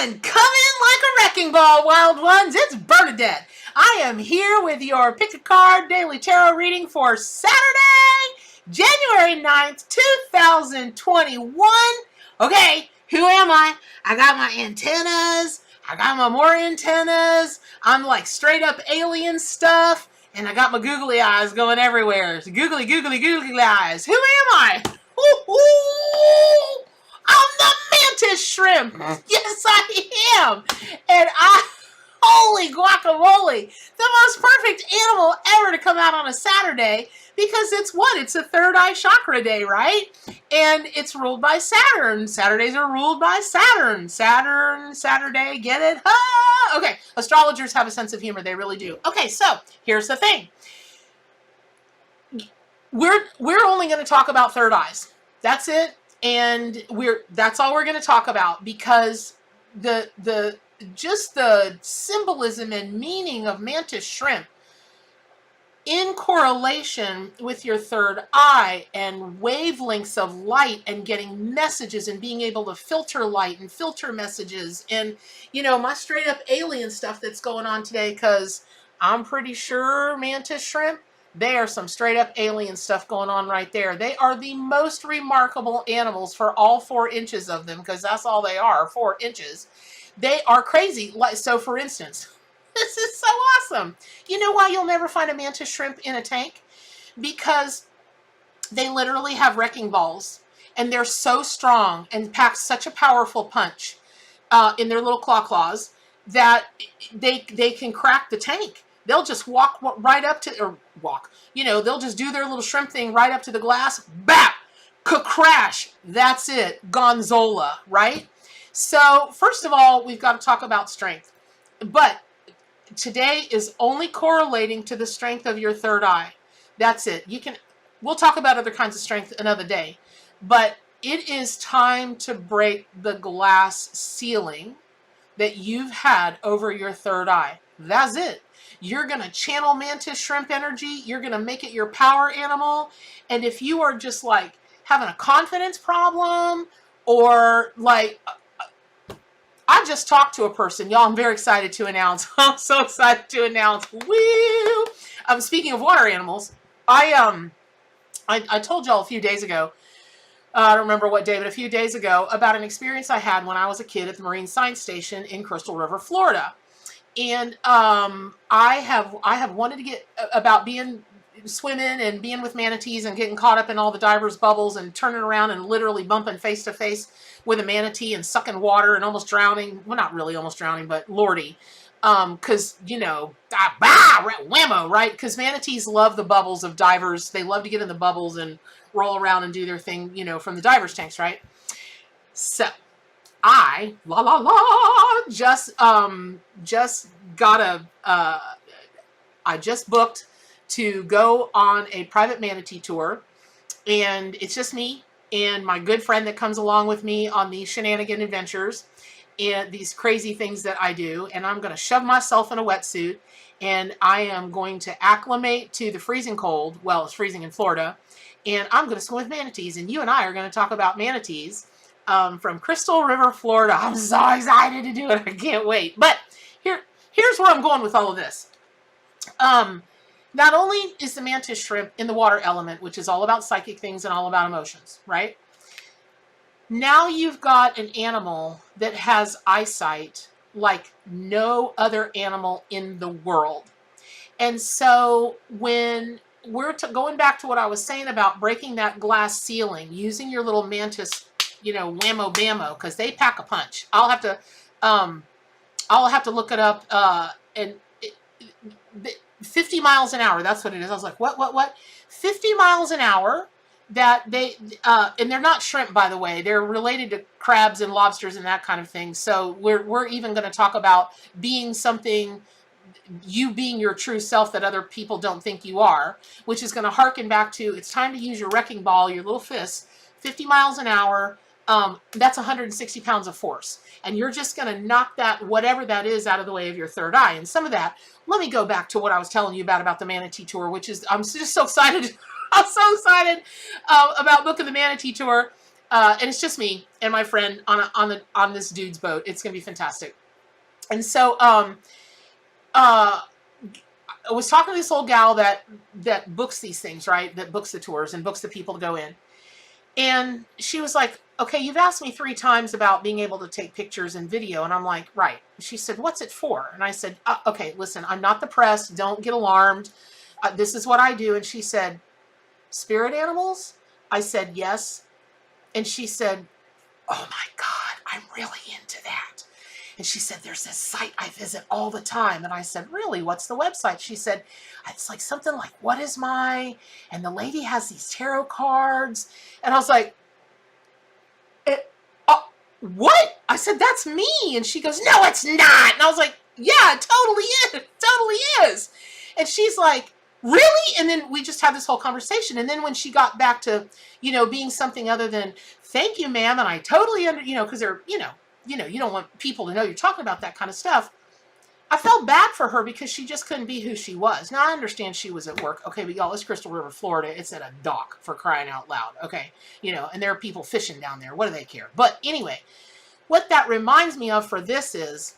on! Come in like a wrecking ball, wild ones. It's Bernadette. I am here with your Pick a Card Daily Tarot reading for Saturday, January 9th, 2021. Okay, who am I? I got my antennas. I got my more antennas. I'm like straight up alien stuff. And I got my googly eyes going everywhere. Googly, googly, googly eyes. Who am I? Ooh, I'm the mantis shrimp. Yes, I am. And holy guacamole, the most perfect animal ever to come out on a Saturday, because it's what? It's a third eye chakra day, right? And it's ruled by Saturn. Saturdays are ruled by Saturn. Saturday, get it? Ah! Okay, astrologers have a sense of humor. They really do. Okay, so here's the thing. We're only going to talk about third eyes. That's it. And that's all we're going to talk about, because the symbolism and meaning of mantis shrimp in correlation with your third eye and wavelengths of light and getting messages and being able to filter light and filter messages and, my straight up alien stuff that's going on today, because I'm pretty sure mantis shrimp, they are some straight up alien stuff going on right there. They are the most remarkable animals for all 4 inches of them, because that's all they are, 4 inches. They are crazy. So for instance, this is so awesome. You know why you'll never find a mantis shrimp in a tank? Because they literally have wrecking balls, and they're so strong and pack such a powerful punch in their little claws that they can crack the tank. They'll just walk right up to, or walk, they'll just do their little shrimp thing right up to the glass, bap, crash. That's it. Gonzola, right? So first of all, we've got to talk about strength. But today is only correlating to the strength of your third eye. That's it. We'll talk about other kinds of strength another day. But it is time to break the glass ceiling that you've had over your third eye. That's it. You're going to channel mantis shrimp energy. You're going to make it your power animal. And if you are just like having a confidence problem, or like, I just talked to a person, y'all. I'm very excited to announce. I'm so excited to announce. Woo! Speaking of water animals, I told y'all a few days ago. I don't remember what day, but a few days ago, about an experience I had when I was a kid at the Marine Science Station in Crystal River, Florida. And I have wanted to get about swimming and being with manatees and getting caught up in all the divers' bubbles and turning around and literally bumping face to face with a manatee and sucking water and almost drowning. Well, not really almost drowning, but lordy. Because, whammo, right? Because manatees love the bubbles of divers. They love to get in the bubbles and roll around and do their thing, from the divers' tanks, right? So I just booked to go on a private manatee tour, and it's just me and my good friend that comes along with me on these shenanigan adventures and these crazy things that I do. And I'm going to shove myself in a wetsuit, and I am going to acclimate to the freezing cold. Well, it's freezing in Florida, and I'm going to swim with manatees, and you and I are going to talk about manatees from Crystal River, Florida. I'm so excited to do it. I can't wait. But here's where I'm going with all of this. Not only is the mantis shrimp in the water element, which is all about psychic things and all about emotions, right? Now you've got an animal that has eyesight like no other animal in the world. And so when we're going back to what I was saying about breaking that glass ceiling, using your little mantis, whammo bammo, because they pack a punch. I'll have to look it up. And 50 miles an hour. That's what it is. I was like, what? 50 miles an hour. That they and they're not shrimp, by the way. They're related to crabs and lobsters and that kind of thing. So we're even going to talk about being something, you being your true self that other people don't think you are, which is going to harken back to, it's time to use your wrecking ball, your little fist, 50 miles an hour. That's 160 pounds of force. And you're just going to knock that, whatever that is, out of the way of your third eye. And some of that, let me go back to what I was telling you about the manatee tour, which is, I'm just so excited. I'm so excited about booking the manatee tour. And it's just me and my friend on this dude's boat. It's gonna be fantastic. And so I was talking to this old gal that books these things, right? That books the tours and books the people to go in. And she was like, okay, you've asked me 3 times about being able to take pictures and video. And I'm like, right. She said, what's it for? And I said, okay, listen, I'm not the press. Don't get alarmed. This is what I do. And she said, spirit animals? I said, yes. And she said, oh my God, I'm really into that. And she said, there's this site I visit all the time. And I said, really? What's the website? She said, it's like something like, what is my, and the lady has these tarot cards. And I was like, what? I said, that's me. And she goes, no, it's not. And I was like, yeah, it totally is. It totally is. And she's like, really? And then we just had this whole conversation. And then when she got back to, being something other than, thank you, ma'am, and I totally because they're, you don't want people to know you're talking about that kind of stuff. I felt bad for her because she just couldn't be who she was. Now, I understand she was at work. Okay, but y'all, it's Crystal River, Florida. It's at a dock, for crying out loud. Okay, and there are people fishing down there. What do they care? But anyway, what that reminds me of for this is,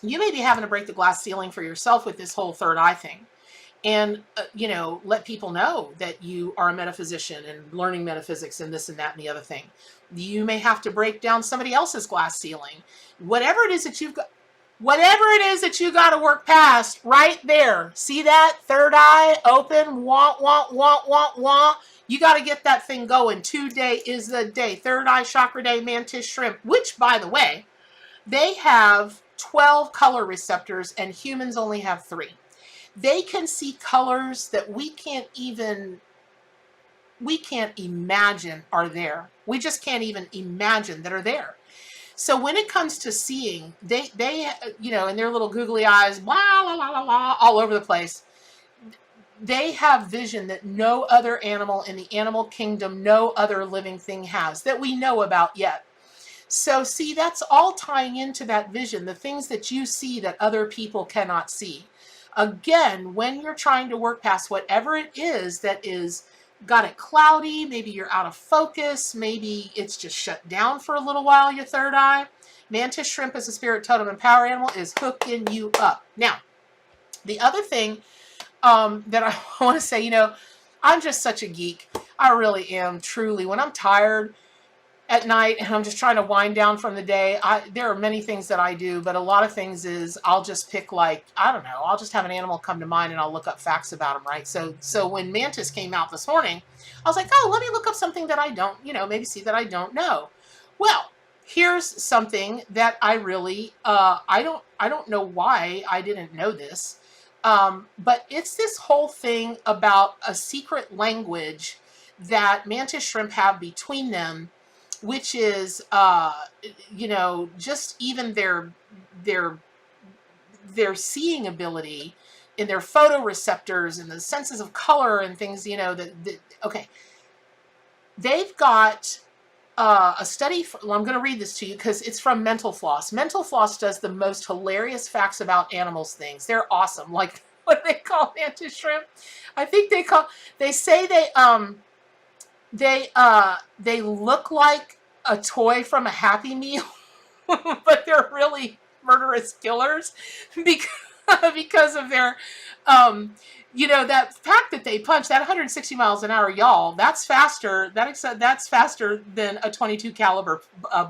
you may be having to break the glass ceiling for yourself with this whole third eye thing. And, let people know that you are a metaphysician and learning metaphysics and this and that and the other thing. You may have to break down somebody else's glass ceiling. Whatever it is that you got to work past, right there. See that? Third eye, open, wah. You got to get that thing going. Today is the day. Third eye chakra day, mantis shrimp, which, by the way, they have 12 color receptors and humans only have 3. They can see colors that we can't imagine are there. We just can't even imagine that are there. So when it comes to seeing, they in their little googly eyes, blah, blah, blah, blah, blah, all over the place, they have vision that no other animal in the animal kingdom, no other living thing has, that we know about yet. So see, that's all tying into that vision, the things that you see that other people cannot see. Again, when you're trying to work past whatever it is that is got it cloudy, maybe you're out of focus, maybe it's just shut down for a little while, your third eye, mantis shrimp as a spirit totem and power animal is hooking you up. Now, the other thing that I want to say, I'm just such a geek. I really am, truly. When I'm tired at night and I'm just trying to wind down from the day, there are many things that I do, but a lot of things is I'll just pick, like, I don't know, I'll just have an animal come to mind and I'll look up facts about them, right? So when Mantis came out this morning, I was like, oh, let me look up something that I don't, maybe see that I don't know. Well, here's something that I really, I don't know why I didn't know this, but it's this whole thing about a secret language that mantis shrimp have between them, which is, just even their seeing ability in their photoreceptors and the senses of color and things, okay. They've got a study, I'm going to read this to you because it's from Mental Floss. Mental Floss does the most hilarious facts about animals things. They're awesome. Like, what do they call mantis shrimp? I think they say they look like a toy from a Happy Meal, but they're really murderous killers because of their, that pack that they punch, that 160 miles an hour, y'all, that's faster. That's faster than a 22 caliber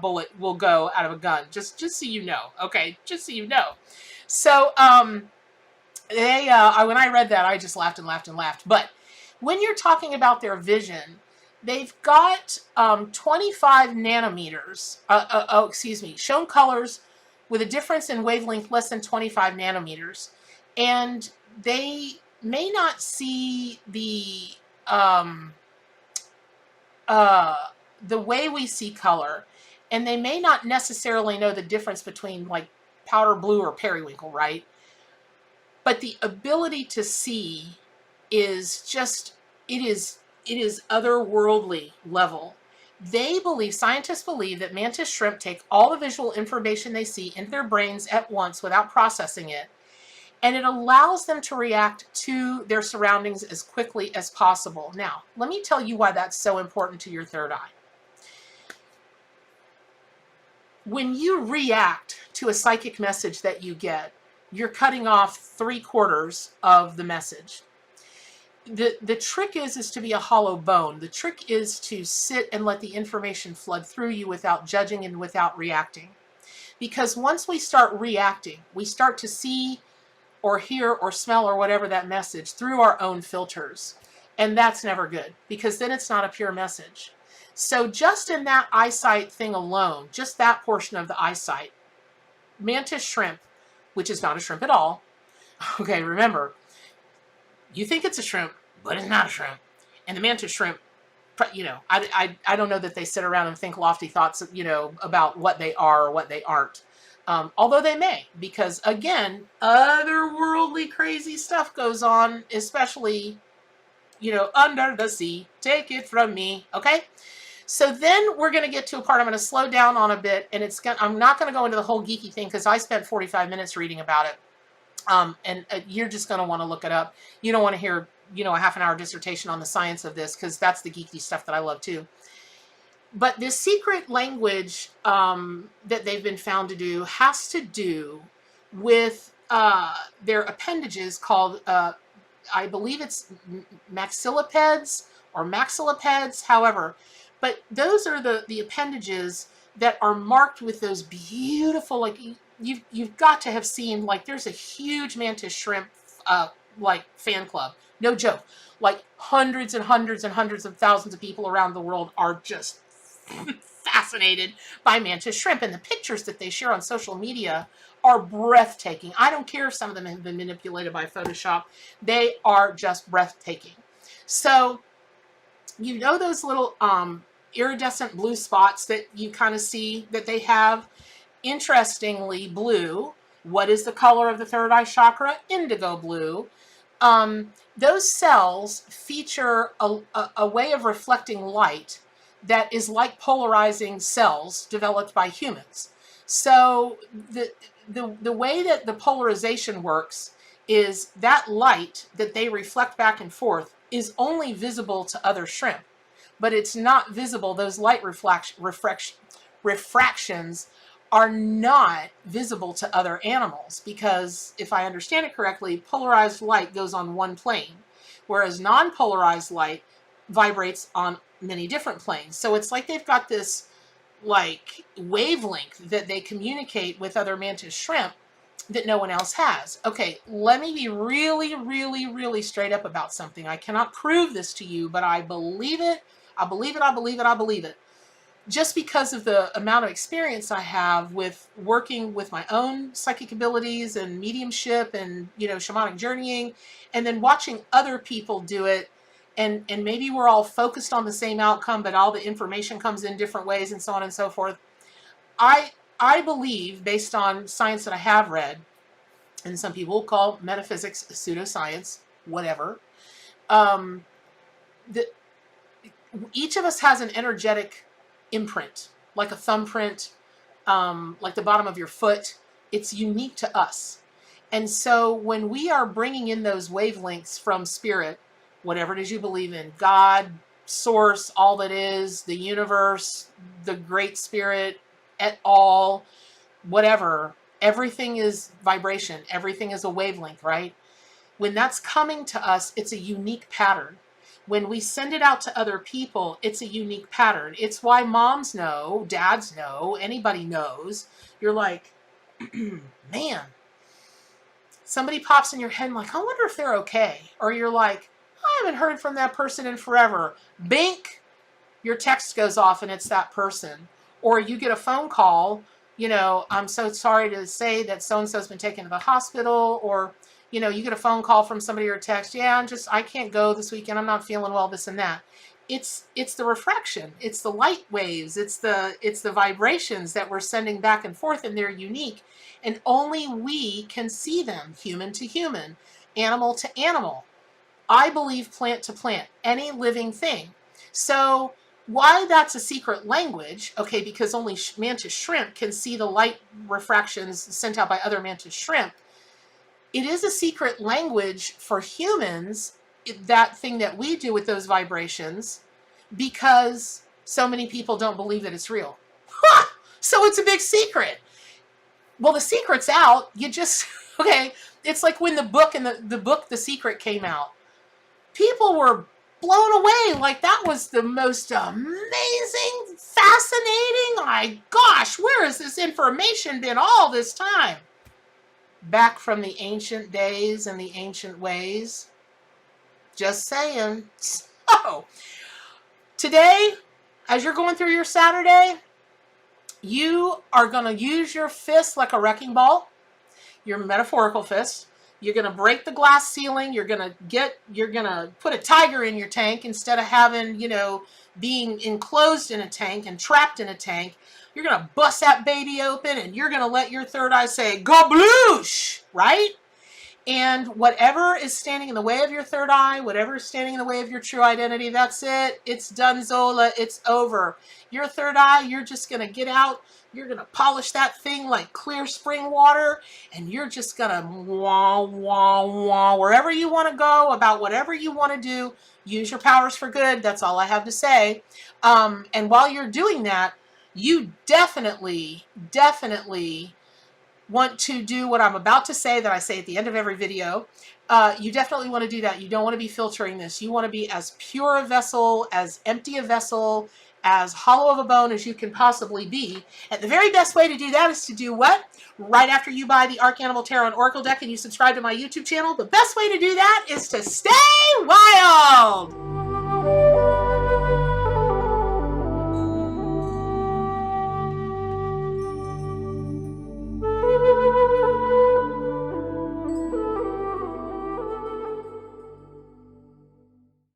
bullet will go out of a gun. Just so you know, okay? Just so you know. So when I read that, I just laughed and laughed and laughed. But when you're talking about their vision, they've got 25 nanometers, shown colors with a difference in wavelength less than 25 nanometers. And they may not see the way we see color, and they may not necessarily know the difference between, like, powder blue or periwinkle, right? But the ability to see is just, it is otherworldly level. Scientists believe that mantis shrimp take all the visual information they see into their brains at once without processing it, and it allows them to react to their surroundings as quickly as possible. Now, let me tell you why that's so important to your third eye. When you react to a psychic message that you get, you're cutting off 3/4 of the message. The trick is to be a hollow bone. The trick is to sit and let the information flood through you without judging and without reacting. Because once we start reacting, we start to see or hear or smell or whatever that message through our own filters. And that's never good, because then it's not a pure message. So just in that eyesight thing alone, just that portion of the eyesight, mantis shrimp, which is not a shrimp at all. Okay, remember, you think it's a shrimp, but it's not a shrimp. And the mantis shrimp, you know, I don't know that they sit around and think lofty thoughts, you know, about what they are or what they aren't. Although they may, because again, otherworldly crazy stuff goes on, especially, you know, under the sea. Take it from me, okay? So then we're going to get to a part I'm going to slow down on a bit, and I'm not going to go into the whole geeky thing because I spent 45 minutes reading about it. And you're just going to want to look it up. You don't want to hear, you know, a half-an-hour dissertation on the science of this, because that's the geeky stuff that I love too. But this secret language that they've been found to do has to do with their appendages called, I believe it's maxillipeds or maxillipeds, however. But those are the appendages that are marked with those beautiful, like, you've got to have seen, like, there's a huge mantis shrimp like fan club. No joke. Like hundreds and hundreds and hundreds of thousands of people around the world are just fascinated by mantis shrimp, and the pictures that they share on social media are breathtaking. I don't care if some of them have been manipulated by Photoshop. They are just breathtaking. So, you know, those little iridescent blue spots that you kind of see that they have? Interestingly, blue. What is the color of the third eye chakra? Indigo blue. Those cells feature a way of reflecting light that is like polarizing cells developed by humans. So the way that the polarization works is that light that they reflect back and forth is only visible to other shrimp, but it's not visible. Those light refractions are not visible to other animals, because if I understand it correctly, polarized light goes on one plane, whereas non-polarized light vibrates on many different planes. So it's like they've got this like wavelength that they communicate with other mantis shrimp that no one else has. Okay, let me be really, really, really straight up about something. I cannot prove this to you, but I believe it. I believe it. I believe it. I believe it. Just because of the amount of experience I have with working with my own psychic abilities and mediumship and, you know, shamanic journeying, and then watching other people do it, and maybe we're all focused on the same outcome, but all the information comes in different ways and so on and so forth. I believe, based on science that I have read, and some people call metaphysics pseudoscience, whatever, that each of us has an energetic imprint, like a thumbprint, like the bottom of your foot. It's unique to us. And so when we are bringing in those wavelengths from spirit, whatever it is you believe in, God, source, all that is, the universe, the great spirit, et al., whatever, everything is vibration. Everything is a wavelength, right? When that's coming to us, it's a unique pattern. When we send it out to other people, it's a unique pattern. It's why moms know, dads know, anybody knows. You're like, man, somebody pops in your head and like, I wonder if they're okay. Or you're like, I haven't heard from that person in forever. Bink, your text goes off and it's that person. Or you get a phone call, you know, I'm so sorry to say that so-and-so's been taken to the hospital. Or, you know, you get a phone call from somebody or a text, yeah, I can't go this weekend. I'm not feeling well, this and that. It's the refraction. It's the light waves. It's the vibrations that we're sending back and forth, and they're unique. And only we can see them, human to human, animal to animal. I believe plant to plant, any living thing. So why that's a secret language, okay, because only mantis shrimp can see the light refractions sent out by other mantis shrimp. It is a secret language for humans, that thing that we do with those vibrations, because so many people don't believe that it's real. So it's a big secret. Well, the secret's out. You just, okay, it's like when the book and the book The Secret came out. People were blown away. Like, that was the most amazing, fascinating. My gosh, where has this information been all this time? Back from the ancient days and the ancient ways. Just saying. So, today, as you're going through your Saturday, you are going to use your fist like a wrecking ball, your metaphorical fist. You're going to break the glass ceiling. You're going to put a tiger in your tank instead of having, being enclosed in a tank and trapped in a tank. You're going to bust that baby open and you're going to let your third eye say, "Gabloosh," right? And whatever is standing in the way of your third eye, whatever is standing in the way of your true identity, that's it. It's done, Zola. It's over. Your third eye, you're just going to get out. You're going to polish that thing like clear spring water. And you're just going to wah, wah, wah, wherever you want to go, about whatever you want to do. Use your powers for good. That's all I have to say. And while you're doing that, you definitely want to do what I'm about to say, that I say at the end of every video. You definitely want to do that. You don't want to be filtering this. You want to be as pure a vessel, as empty a vessel, as hollow of a bone as you can possibly be. And the very best way to do that is to do what? Right after you buy the Arc Animal Tarot and Oracle deck and you subscribe to my YouTube channel, the best way to do that is to stay wild.